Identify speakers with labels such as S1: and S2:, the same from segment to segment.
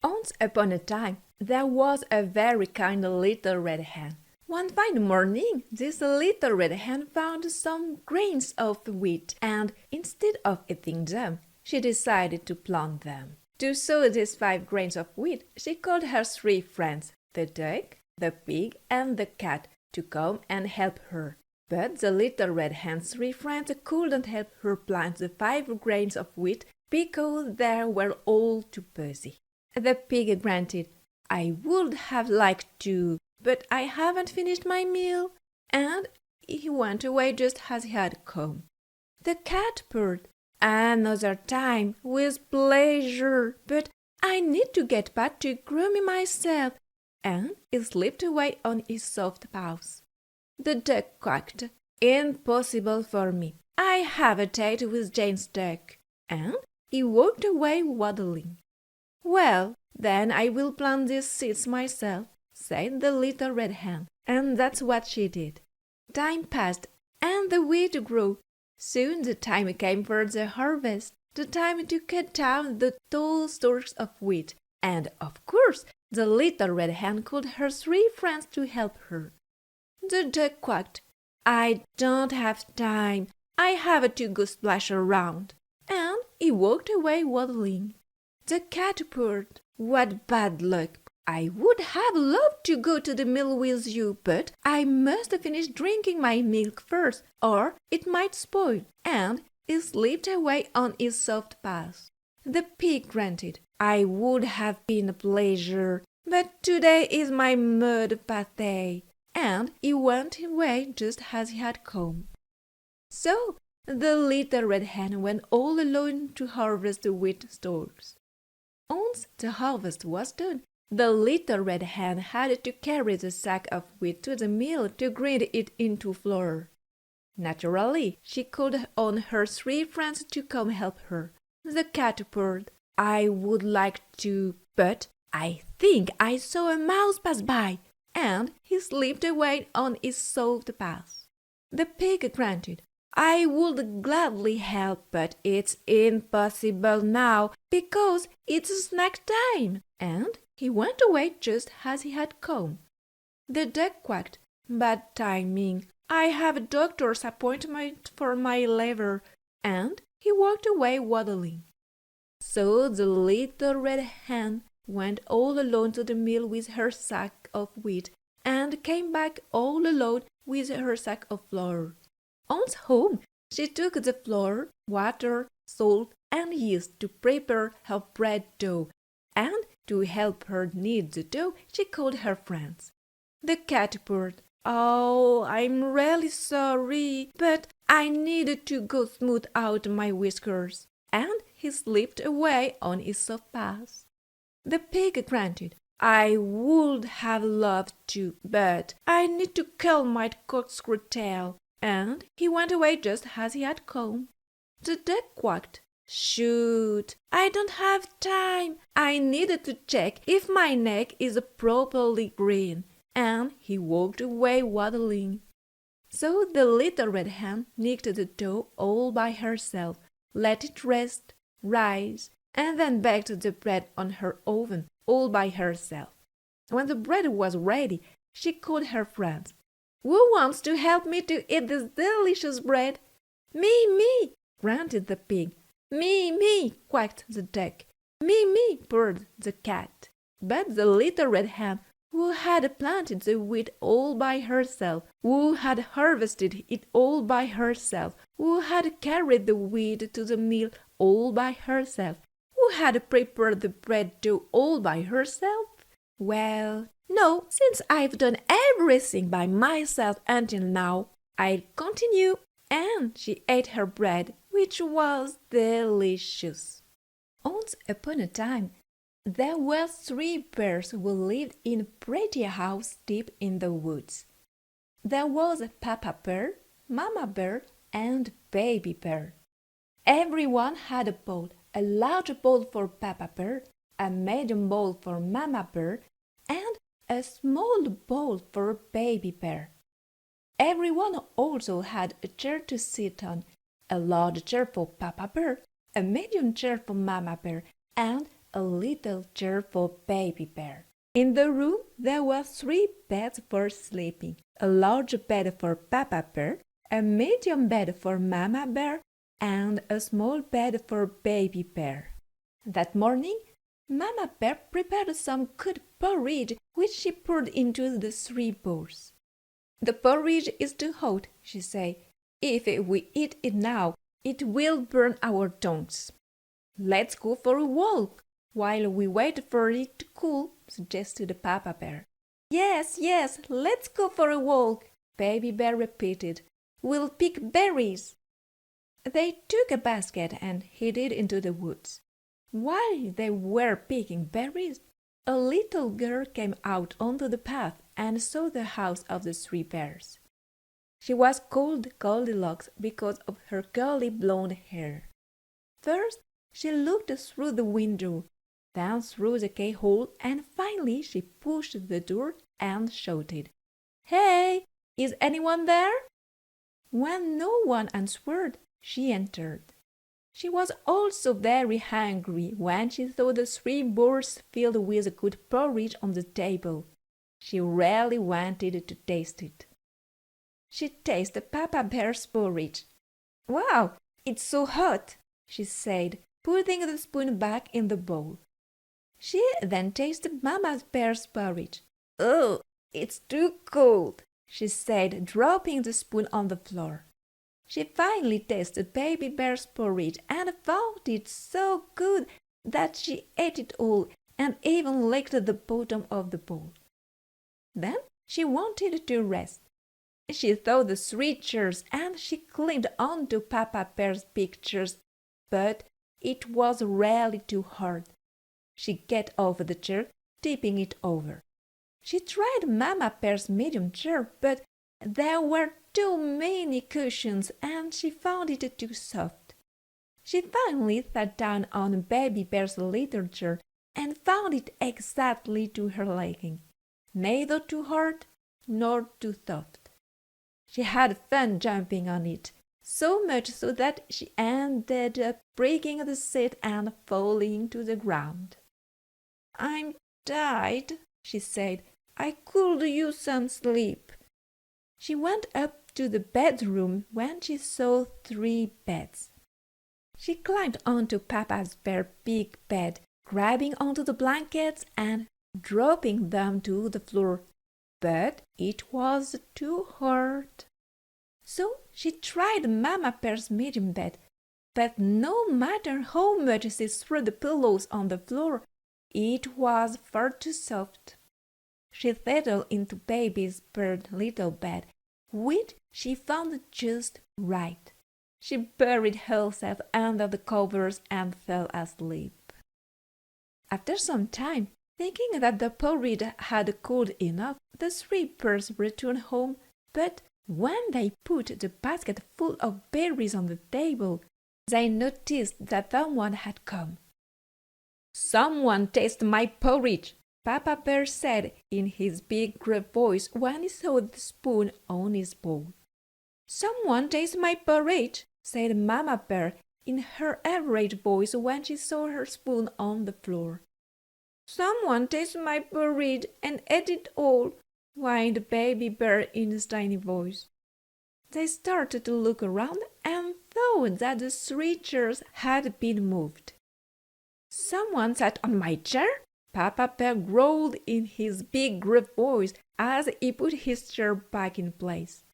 S1: Once upon a time, there was a very kind little red hen. One fine morning, this little red hen found some grains of wheat, and instead of eating them, she decided to plant them. To sow these 5 grains of wheat, she called her 3 friends, the duck, the pig, and the cat, to come and help her. But the little red hen's 3 friends couldn't help her plant the 5 grains of wheat because they were all too busy. The pig grunted, "I would have liked to, but I haven't finished my meal," and he went away just as he had come. The cat purred, "Another time, with pleasure, but I need to get back to grooming myself," and he slipped away on his soft paws. The duck quacked, "Impossible for me. I have a date with Jane's duck," and he walked away waddling. "Well, then I will plant these seeds myself," said the little red hen, and that's what she did. Time passed, and the wheat grew. Soon the time came for the harvest, the time to cut down the tall stalks of wheat, and of course the little red hen called her 3 friends to help her. The duck quacked, "I don't have time. I have to go splash around," and he walked away waddling. The cat purred, "What bad luck! I would have loved to go to the mill with you, but I must finish drinking my milk first, or it might spoil," and he slipped away on his soft paws. The pig grunted, "I would have been a pleasure, but today is my mud bath day," and he went away just as he had come. So the little red hen went all alone to harvest the wheat stalks. Once the harvest was done, the little red hen had to carry the sack of wheat to the mill to grind it into flour. Naturally, she called on her 3 friends to come help her. The cat purred, "I would like to, but I think I saw a mouse pass by," and he slipped away on his soft paws. The pig grunted, "I would gladly help, but it's impossible now because it's snack time," and he went away just as he had come. The duck quacked, "Bad timing. I have a doctor's appointment for my liver," and he walked away waddling. So the little red hen went all alone to the mill with her sack of wheat and came back all alone with her sack of flour. Once home, she took the flour, water, salt, and yeast to prepare her bread dough, and to help her knead the dough, she called her friends. The cat purred, "Oh, I'm really sorry, but I needed to go smooth out my whiskers," and he slipped away on his soft paws. The pig grunted, "I would have loved to, but I need to curl my corkscrew tail," and he went away just as he had come. The duck quacked, "Shoot, I don't have time. I needed to check if my neck is properly green," and he walked away waddling. So the little red hen kneaded the dough all by herself, let it rest, rise, and then baked the bread on her oven all by herself. When the bread was ready, she called her friends. "Who wants to help me to eat this delicious bread?" Me," grunted the pig. Me," quacked the duck. Me," purred the cat. But the little red hen, who had planted the wheat all by herself, who had harvested it all by herself, who had carried the wheat to the mill all by herself, who had prepared the bread dough all by herself? Well, no, since I've done everything by myself until now, I'll continue. And she ate her bread, which was delicious. Once upon a time, there were 3 bears who lived in a pretty house deep in the woods. There was Papa Bear, Mama Bear, and Baby Bear. Everyone had a bowl, a large bowl for Papa Bear, a medium bowl for Mama Bear, and a small bowl for Baby Bear. Everyone also had a chair to sit on, a large chair for Papa Bear, a medium chair for Mama Bear, and a little chair for Baby Bear. In the room there were 3 beds for sleeping, a large bed for Papa Bear, a medium bed for Mama Bear, and a small bed for Baby Bear. That morning, Mama Bear prepared some good porridge which she poured into the 3 bowls. "The porridge is too hot," she said. "If we eat it now, it will burn our tongues." "Let's go for a walk while we wait for it to cool," suggested Papa Bear. Yes, let's go for a walk," Baby Bear repeated. "We'll pick berries." They took a basket and headed into the woods. While they were picking berries, a little girl came out onto the path and saw the house of the 3 bears. She was called Goldilocks because of her curly blonde hair. First, she looked through the window, then through the keyhole, and finally she pushed the door and shouted, "Hey, is anyone there?" When no one answered, she entered. She was also very hungry when she saw the 3 bowls filled with good porridge on the table. She really wanted to taste it. She tasted Papa Bear's porridge. "Wow, it's so hot," she said, putting the spoon back in the bowl. She then tasted Mama Bear's porridge. "Oh, it's too cold," she said, dropping the spoon on the floor. She finally tasted Baby Bear's porridge and found it so good that she ate it all and even licked the bottom of the bowl. Then she wanted to rest. She saw the 3 chairs and she climbed onto Papa Bear's big chairs, but it was really too hard. She got off the chair, tipping it over. She tried Mama Bear's medium chair, but there were too many cushions and she found it too soft. She finally sat down on Baby Bear's little chair and found it exactly to her liking, neither too hard nor too soft. She had fun jumping on it, so much so that she ended up breaking the seat and falling to the ground. "I'm tired," she said. "I could use some sleep." She went up to the bedroom when she saw 3 beds. She climbed onto Papa Bear's big bed, grabbing onto the blankets and dropping them to the floor, but it was too hard. So she tried Mama Bear's medium bed, but no matter how much she threw the pillows on the floor, it was far too soft. She settled into Baby Bear's little bed, which she found just right. She buried herself under the covers and fell asleep. After some time, thinking that the porridge had cooled enough, the 3 bears returned home, but when they put the basket full of berries on the table, they noticed that someone had come. "Someone tasted my porridge," Papa Bear said in his big gruff voice when he saw the spoon on his bowl. "Someone tasted my porridge," said Mama Bear in her average voice when she saw her spoon on the floor. "Someone tasted my porridge and ate it all," whined Baby Bear in his tiny voice. They started to look around and thought that the 3 chairs had been moved. "Someone sat on my chair?" Papa Bear growled in his big gruff voice as he put his chair back in place.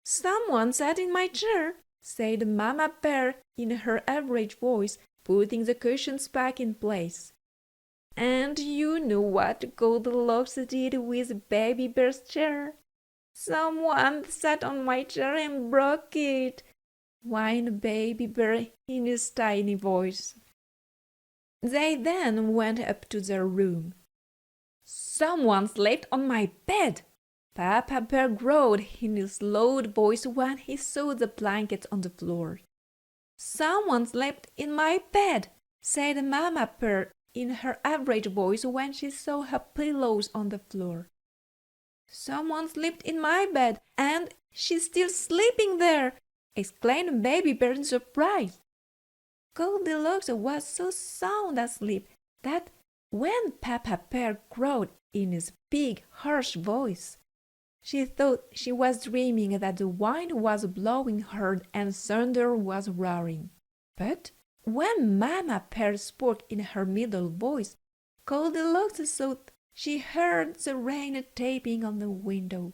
S1: "Someone sat in my chair," said Mama Bear in her average voice, putting the cushions back in place. "And you know what Goldilocks did with Baby Bear's chair? Someone sat on my chair and broke it," whined Baby Bear in his tiny voice. They then went up to their room. "Someone slept on my bed," Papa Bear growled in his loud voice when he saw the blankets on the floor. "Someone slept in my bed," said Mama Bear in her average voice when she saw her pillows on the floor. "Someone slept in my bed, and she's still sleeping there," exclaimed Baby Bear in surprise. Goldilocks was so sound asleep that when Papa Bear growled in his big, harsh voice, she thought she was dreaming that the wind was blowing hard and thunder was roaring. But when Mama Bear spoke in her middle voice, Goldilocks thought she heard the rain tapping on the window.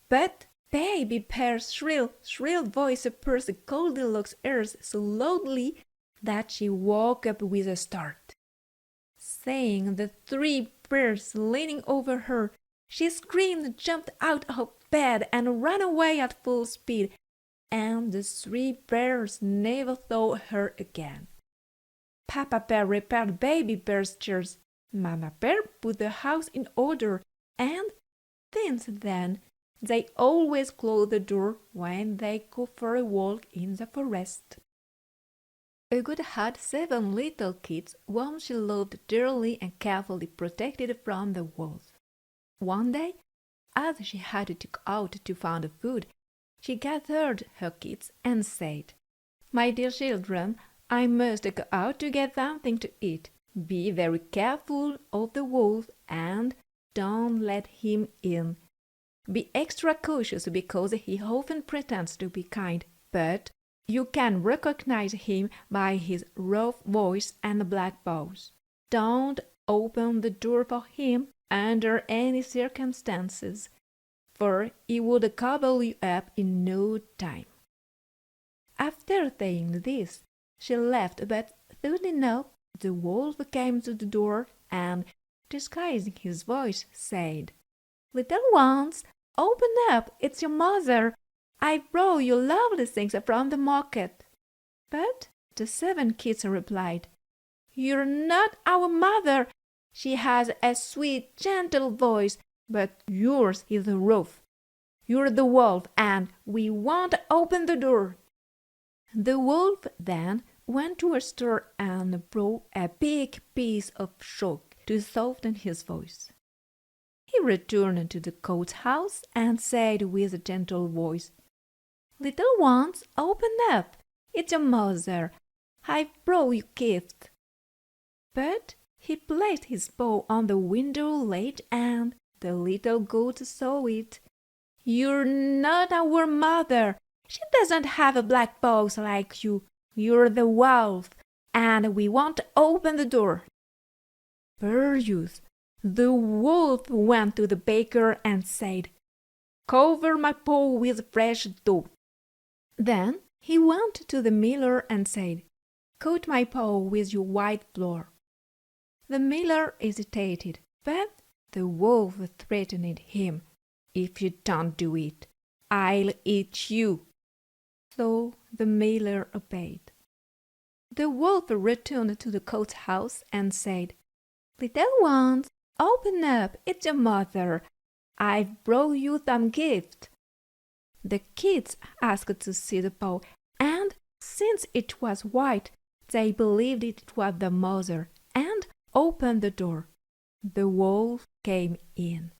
S1: But Baby Bear's shrill voice pierced Goldilocks' ears so loudly that she woke up with a start. Seeing the three bears leaning over her, she screamed, jumped out of bed, and ran away at full speed, and the three bears never saw her again. Papa Bear repaired Baby Bear's chairs, Mama Bear put the house in order, and since then they always closed the door when they go for a walk in the forest. A good had 7 little kids whom she loved dearly and carefully protected from the wolf. One day, as she had to go out to find food, she gathered her kids and said, "My dear children, I must go out to get something to eat. Be very careful of the wolf and don't let him in. Be extra cautious because he often pretends to be kind, but you can recognize him by his rough voice and black paws. Don't open the door for him under any circumstances, for he would gobble you up in no time." After saying this, she left, but soon enough the wolf came to the door and, disguising his voice, said, "Little ones, open up, it's your mother. I brought you lovely things from the market." But the 7 kids replied, "You're not our mother. She has a sweet, gentle voice, but yours is rough. You're the wolf, and we won't open the door." The wolf then went to a store and brought a big piece of chalk to soften his voice. He returned to the goat's house and said with a gentle voice, "Little ones, open up. It's your mother. I've brought you gifts." But he placed his paw on the window ledge and the little goat saw it. "You're not our mother. She doesn't have black paws like you. You're the wolf, and we won't open the door." Furious, the wolf went to the baker and said, "Cover my paw with fresh dough." Then he went to the miller and said, "Coat my paw with your white flour." The miller hesitated, but the wolf threatened him, "If you don't do it, I'll eat you." So the miller obeyed. The wolf returned to the goat's house and said, "Little ones, open up, it's your mother. I've brought you some gift." The kids asked to see the paw, and since it was white, they believed it was the mother and opened the door. The wolf came in.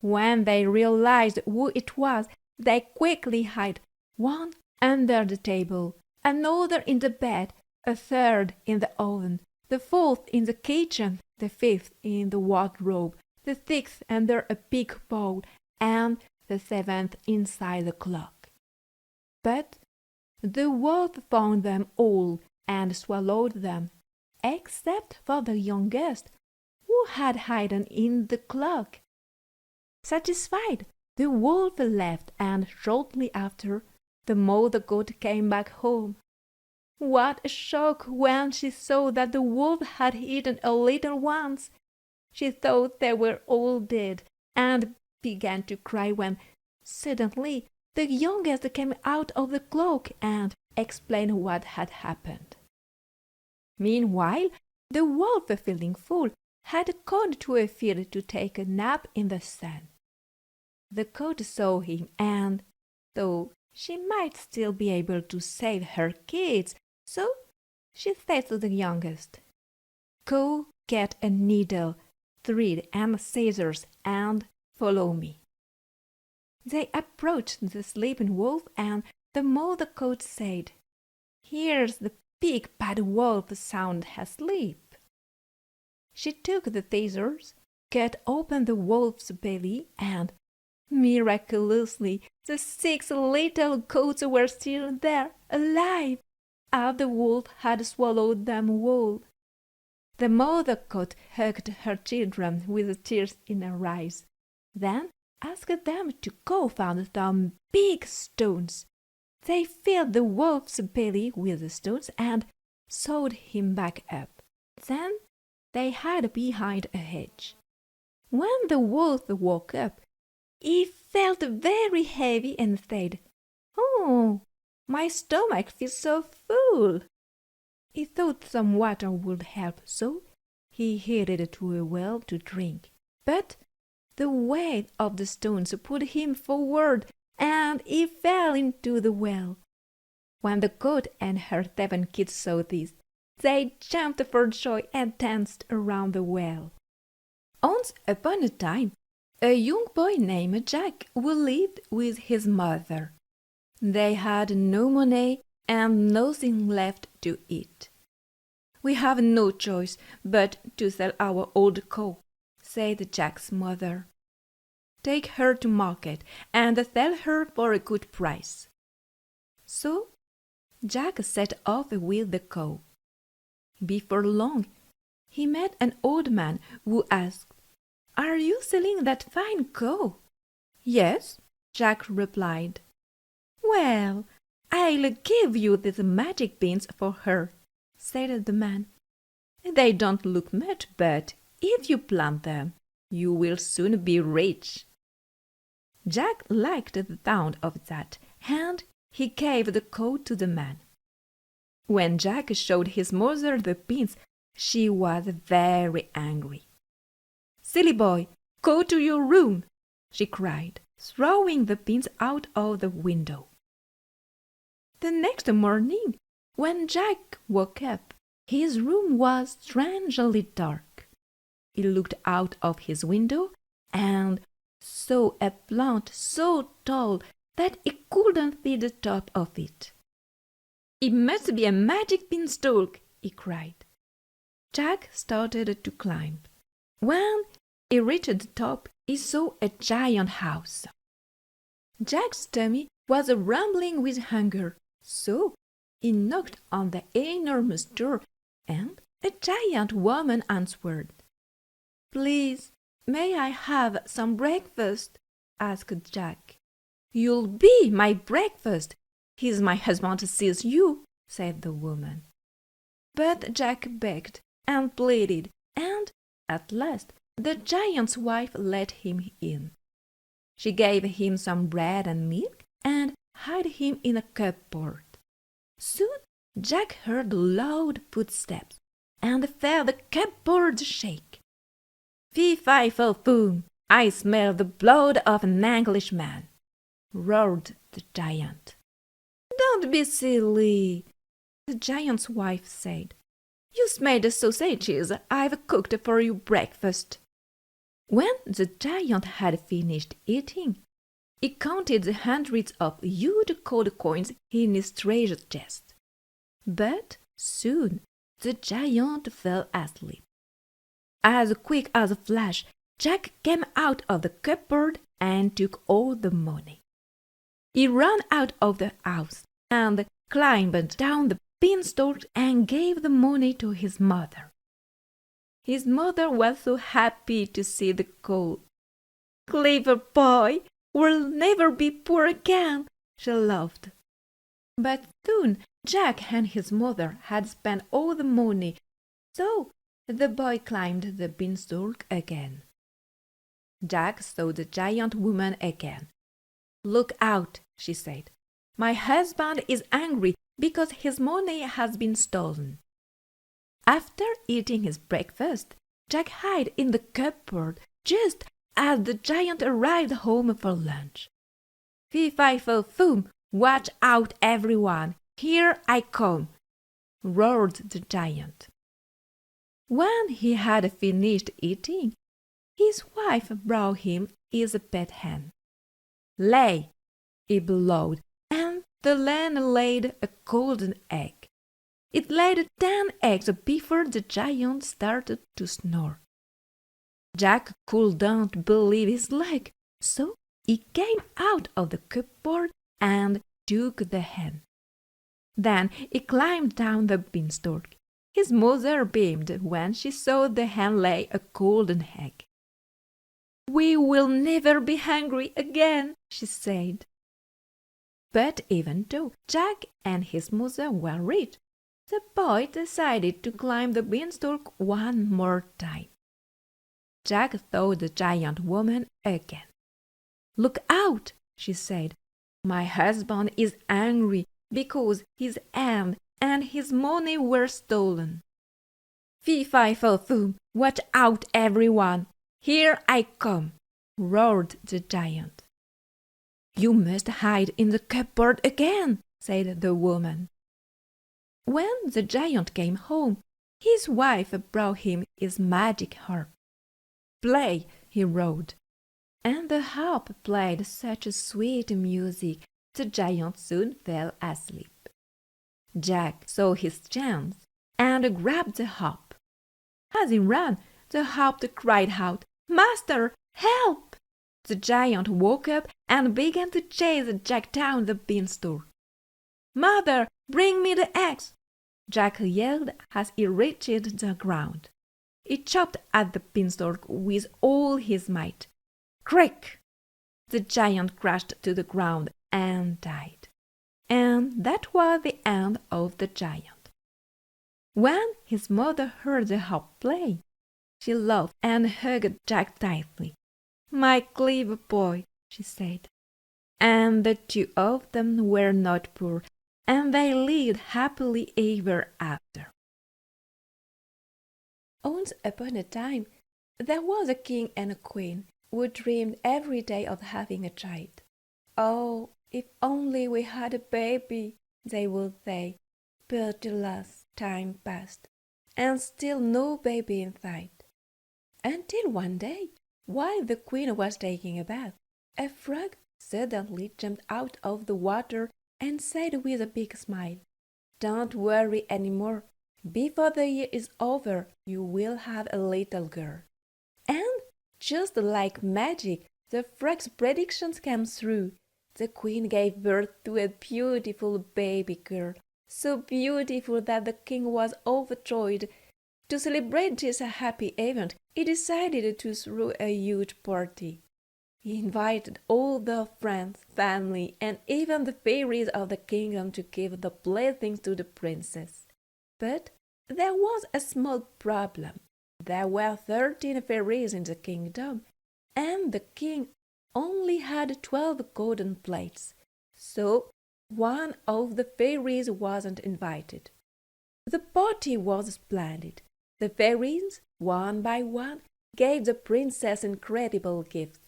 S1: When they realized who it was, they quickly hid, one under the table, another in the bed, a third in the oven, the fourth in the kitchen, the fifth in the wardrobe, the sixth under a big bowl, and the 7th inside the clock. But the wolf found them all and swallowed them, except for the youngest, who had hidden in the clock. Satisfied, the wolf left, and shortly after, the mother goat came back home. What a shock when she saw that the wolf had eaten her little ones! She thought they were all dead, and began to cry when suddenly the youngest came out of the cloak and explained what had happened. Meanwhile, the wolf, feeling full, had gone to a field to take a nap in the sun. The goat saw him and thought she might still be able to save her kids, so she said to the youngest, "Go get a needle, thread, and scissors, and follow me." They approached the sleeping wolf, and the mother goat said, "Here's the big bad wolf sound asleep." She took the scissors, cut open the wolf's belly, and miraculously the 6 little goats were still there, alive, as the wolf had swallowed them whole. The mother goat hugged her children with tears in her eyes, then asked them to go find some big stones. They filled the wolf's belly with the stones and sewed him back up. Then they hid behind a hedge. When the wolf woke up, he felt very heavy and said, "Oh, my stomach feels so full." He thought some water would help, so he headed to a well to drink. But the weight of the stones pulled him forward, and he fell into the well. When the goat and her 7 kids saw this, they jumped for joy and danced around the well. Once upon a time, a young boy named Jack who lived with his mother. They had no money and nothing left to eat. "We have no choice but to sell our old cow," said Jack's mother. "Take her to market and sell her for a good price." So Jack set off with the cow. Before long, he met an old man who asked, "Are you selling that fine cow?" "Yes," Jack replied. "Well, I'll give you these magic beans for her," said the man. "They don't look much, but if you plant them, you will soon be rich." Jack liked the sound of that, and he gave the cow to the man. When Jack showed his mother the beans, she was very angry. "Silly boy, go to your room," she cried, throwing the beans out of the window. The next morning, when Jack woke up, his room was strangely dark. He looked out of his window and saw a plant so tall that he couldn't see the top of it. "It must be a magic beanstalk," he cried. Jack started to climb. When he reached the top, he saw a giant house. Jack's tummy was rumbling with hunger, so he knocked on the enormous door, and a giant woman answered. "Please, may I have some breakfast?" asked Jack. "You'll be my breakfast if my husband sees you," said the woman. But Jack begged and pleaded, and at last the giant's wife let him in. She gave him some bread and milk and hid him in a cupboard. Soon Jack heard loud footsteps and felt the cupboard shake. "Fee-fi-fo-foom, I smell the blood of an Englishman," roared the giant. "Don't be silly," the giant's wife said. "You smell the sausages I've cooked for your breakfast." When the giant had finished eating, he counted the hundreds of huge gold coins in his treasure chest. But soon the giant fell asleep. As quick as a flash, Jack came out of the cupboard and took all the money. He ran out of the house and climbed down the beanstalk and gave the money to his mother. His mother was so happy to see the gold. "Clever boy, we'll never be poor again," she laughed. But soon Jack and his mother had spent all the money, so the boy climbed the beanstalk again. Jack saw the giant woman again. "Look out," she said. "My husband is angry because his money has been stolen." After eating his breakfast, Jack hid in the cupboard just as the giant arrived home for lunch. "Fee-fi-fo-foom, watch out everyone, here I come," roared the giant. When he had finished eating, his wife brought him his pet hen. "Lay," he bellowed, and the hen laid a golden egg. It laid 10 eggs before the giant started to snore. Jack couldn't believe his luck, so he came out of the cupboard and took the hen. Then he climbed down the beanstalk. His mother beamed when she saw the hen lay a golden egg. "We will never be hungry again," she said. But even though Jack and his mother were rich, the boy decided to climb the beanstalk one more time. Jack saw the giant woman again. "Look out," she said. "My husband is angry because his hen and his money were stolen." "Fee-fi-fo-foom, watch out, everyone! Here I come!" roared the giant. "You must hide in the cupboard again," said the woman. When the giant came home, his wife brought him his magic harp. "Play," he roared. And the harp played such sweet music, the giant soon fell asleep. Jack saw his chance and grabbed the harp. As he ran, the harp cried out, "Master, help!" The giant woke up and began to chase Jack down the beanstalk. "Mother, bring me the eggs!" Jack yelled as he reached the ground. He chopped at the beanstalk with all his might. Crack! The giant crashed to the ground and died. And that was the end of the giant. When his mother heard the harp play, she laughed and hugged Jack tightly. "My clever boy," she said. And the two of them were not poor, and they lived happily ever after. Once upon a time, there was a king and a queen who dreamed every day of having a child. "Oh, if only we had a baby," they would say. But alas, time passed, and still no baby in sight. Until one day, while the queen was taking a bath, a frog suddenly jumped out of the water and said with a big smile, "Don't worry anymore. Before the year is over, you will have a little girl." And just like magic, the frog's predictions came through. The queen gave birth to a beautiful baby girl, so beautiful that the king was overjoyed. To celebrate this happy event, he decided to throw a huge party. He invited all their friends, family, and even the fairies of the kingdom to give the blessings to the princess. But there was a small problem. There were 13 fairies in the kingdom, and the king only had 12 golden plates, so one of the fairies wasn't invited. The party was splendid. The fairies, one by one, gave the princess incredible gifts.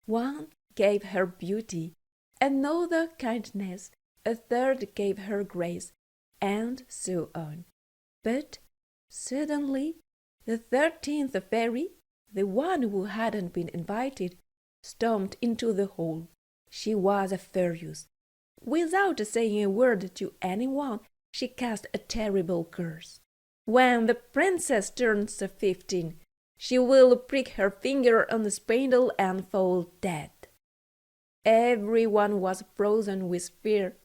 S1: One gave her beauty, another kindness, a third gave her grace, and so on. But suddenly, the 13th fairy, the one who hadn't been invited, stormed into the hall. She was furious. Without saying a word to anyone, she cast a terrible curse. "When the princess turns 15, she will prick her finger on the spindle and fall dead." Everyone was frozen with fear.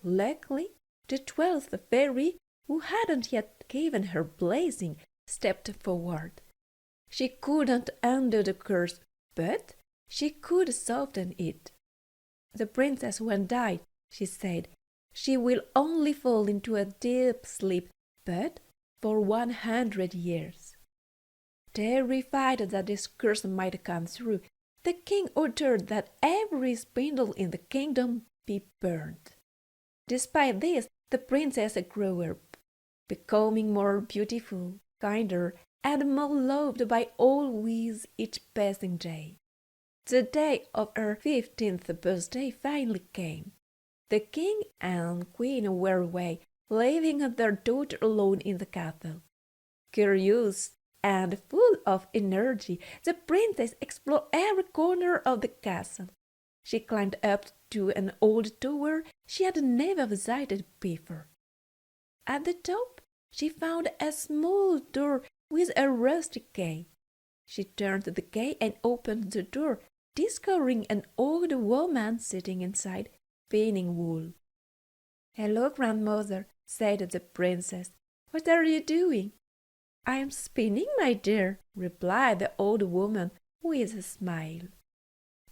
S1: Luckily, the 12th fairy, who hadn't yet given her blessing, stepped forward. She couldn't undo the curse, but she could soften it. "The princess won't die," she said. "She will only fall into a deep sleep, but for 100 years. Terrified that this curse might come through, the king ordered that every spindle in the kingdom be burned. Despite this, the princess grew up, becoming more beautiful, kinder, and more loved by all with each passing day. The day of her 15th birthday finally came. The king and queen were away, leaving their daughter alone in the castle. Curious and full of energy, the princess explored every corner of the castle. She climbed up to an old tower she had never visited before. At the top, she found a small door with a rustic key. She turned the key and opened the door, discovering an old woman sitting inside, spinning wool. "Hello, grandmother," said the princess. "What are you doing?" "I am spinning, my dear," replied the old woman with a smile.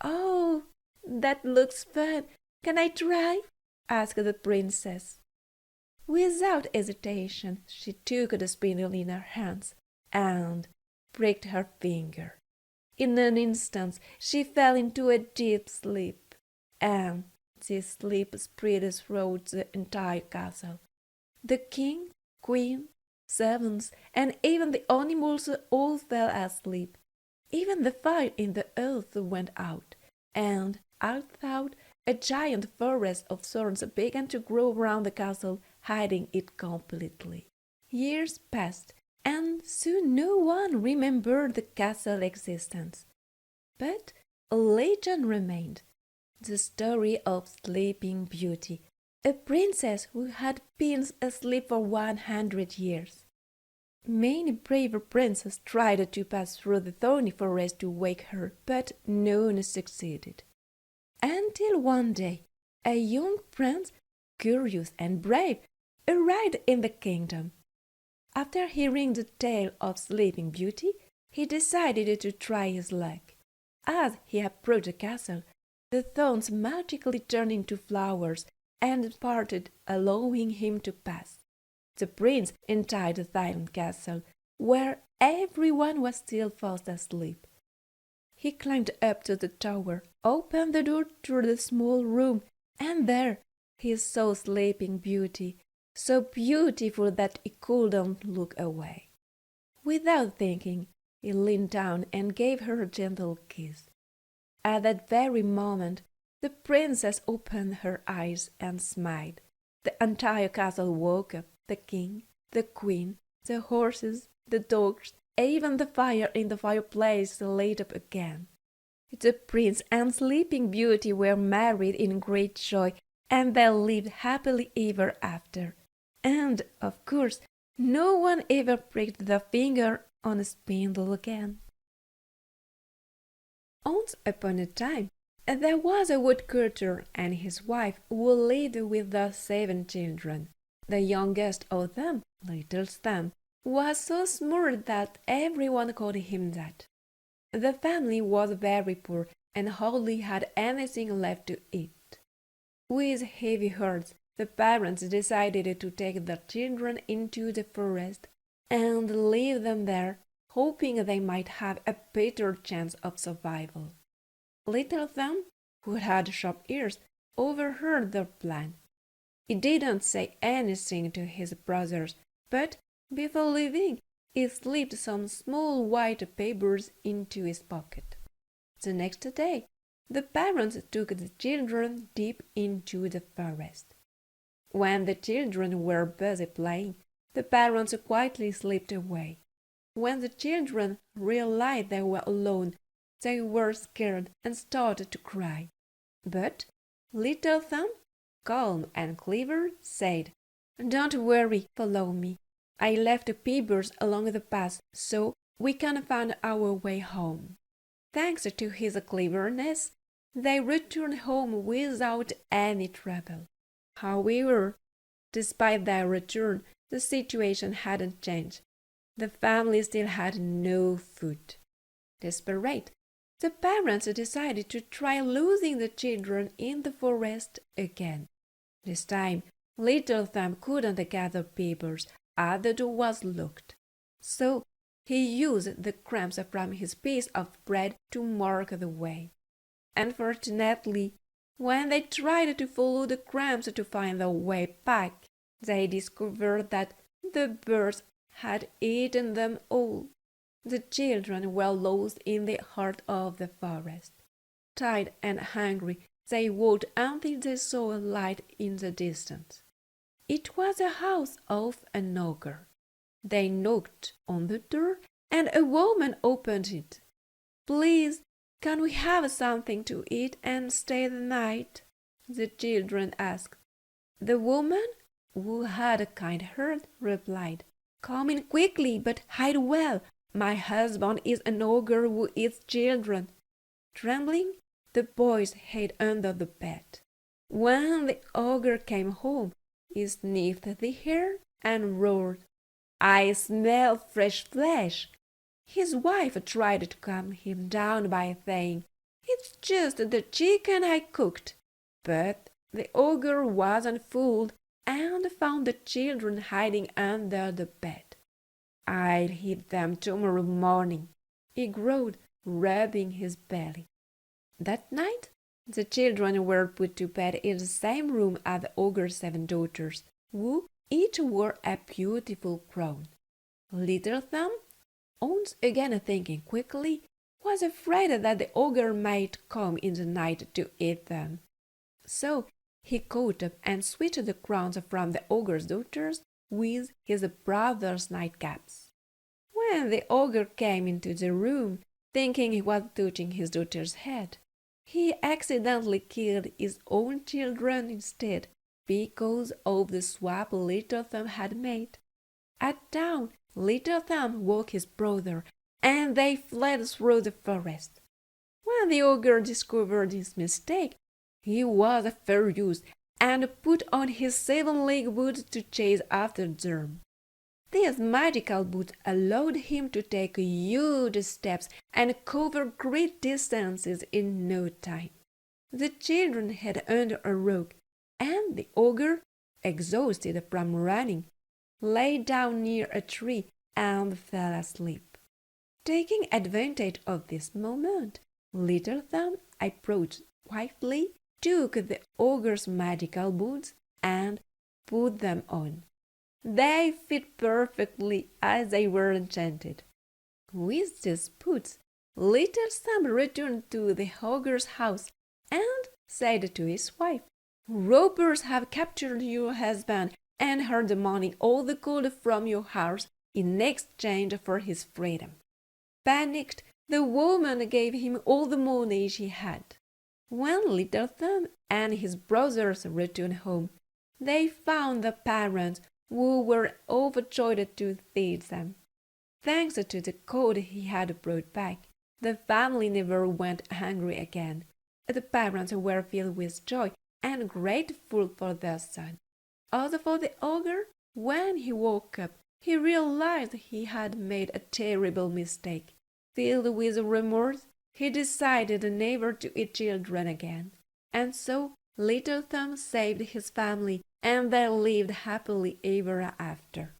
S1: "Oh, that looks fun. Can I try?" asked the princess. Without hesitation, she took the spindle in her hands and pricked her finger. In an instant, she fell into a deep sleep, and this sleep spread throughout the entire castle. The king, queen, servants, and even the animals all fell asleep. Even the fire in the earth went out, and outside a giant forest of thorns began to grow round the castle, hiding it completely. Years passed, and soon no one remembered the castle's existence. But a legend remained, the story of Sleeping Beauty, a princess who had been asleep for 100 years. Many brave princes tried to pass through the thorny forest to wake her, but none succeeded. Until one day, a young prince, curious and brave, arrived in the kingdom. After hearing the tale of Sleeping Beauty, he decided to try his luck. As he approached the castle, the thorns magically turned into flowers and parted, allowing him to pass. The prince entered the silent castle, where everyone was still fast asleep. He climbed up to the tower, opened the door to the small room, and there he saw Sleeping Beauty, so beautiful that he couldn't look away. Without thinking, he leaned down and gave her a gentle kiss. At that very moment, the princess opened her eyes and smiled. The entire castle woke up, the king, the queen, the horses, the dogs, even the fire in the fireplace lit up again. The prince and Sleeping Beauty were married in great joy, and they lived happily ever after. And, of course, no one ever pricked their finger on a spindle again. Once upon a time, there was a woodcutter and his wife who lived with their 7 children. The youngest of them, Little Thumb, was so small that everyone called him that. The family was very poor and hardly had anything left to eat. With heavy hearts, the parents decided to take their children into the forest and leave them there, hoping they might have a better chance of survival. Little Thumb, who had sharp ears, overheard their plan. He didn't say anything to his brothers, but before leaving, he slipped some small white papers into his pocket. The next day, the parents took the children deep into the forest. When the children were busy playing, the parents quietly slipped away. When the children realized they were alone, they were scared and started to cry. But Little Thumb, calm and clever, said, "Don't worry, follow me. I left papers along the path so we can find our way home." Thanks to his cleverness, they returned home without any trouble. However, despite their return, the situation hadn't changed. The family still had no food. Desperate, the parents decided to try losing the children in the forest again. This time, Little Thumb couldn't gather papers as the door was locked. So he used the crumbs from his piece of bread to mark the way. Unfortunately, when they tried to follow the crumbs to find their way back, they discovered that the birds had eaten them all. The children were lost in the heart of the forest. Tired and hungry, they walked until they saw a light in the distance. It was the house of an ogre. They knocked on the door, and a woman opened it. "Please, can we have something to eat and stay the night?" the children asked. The woman, who had a kind heart, replied, "Come in quickly, but hide well. My husband is an ogre who eats children." Trembling, the boys hid under the bed. When the ogre came home, he sniffed the air and roared, "I smell fresh flesh." His wife tried to calm him down by saying, "It's just the chicken I cooked." But the ogre wasn't fooled and found the children hiding under the bed. "I'll eat them tomorrow morning," he growled, rubbing his belly. That night, the children were put to bed in the same room as the ogre's 7 daughters, who each wore a beautiful crown. Little Thumb, once again thinking quickly, was afraid that the ogre might come in the night to eat them. So he caught up and switched the crowns from the ogre's daughters with his brother's nightcaps. When the ogre came into the room, thinking he was touching his daughter's head, he accidentally killed his own children instead because of the swap Little Thumb had made. At dawn, Little Thumb woke his brother, and they fled through the forest. When the ogre discovered his mistake, he was furious and put on his 7-legged boots to chase after them. These magical boots allowed him to take huge steps and cover great distances in no time. The children hid under a rock, and the ogre, exhausted from running, lay down near a tree and fell asleep. Taking advantage of this moment, Little Thumb approached quietly, took the ogre's magical boots, and put them on. They fit perfectly as they were enchanted. With these boots, Little Thumb returned to the ogre's house and said to his wife, "Robbers have captured your husband and are demanding all the gold from your house in exchange for his freedom." Panicked, the woman gave him all the money she had. When Little Thumb and his brothers returned home, they found the parents who were overjoyed to see them. Thanks to the gold he had brought back, the family never went hungry again. The parents were filled with joy and grateful for their son. As for the ogre, when he woke up, he realized he had made a terrible mistake. Filled with remorse, he decided never to eat children again. And so Little Thumb saved his family, and they lived happily ever after.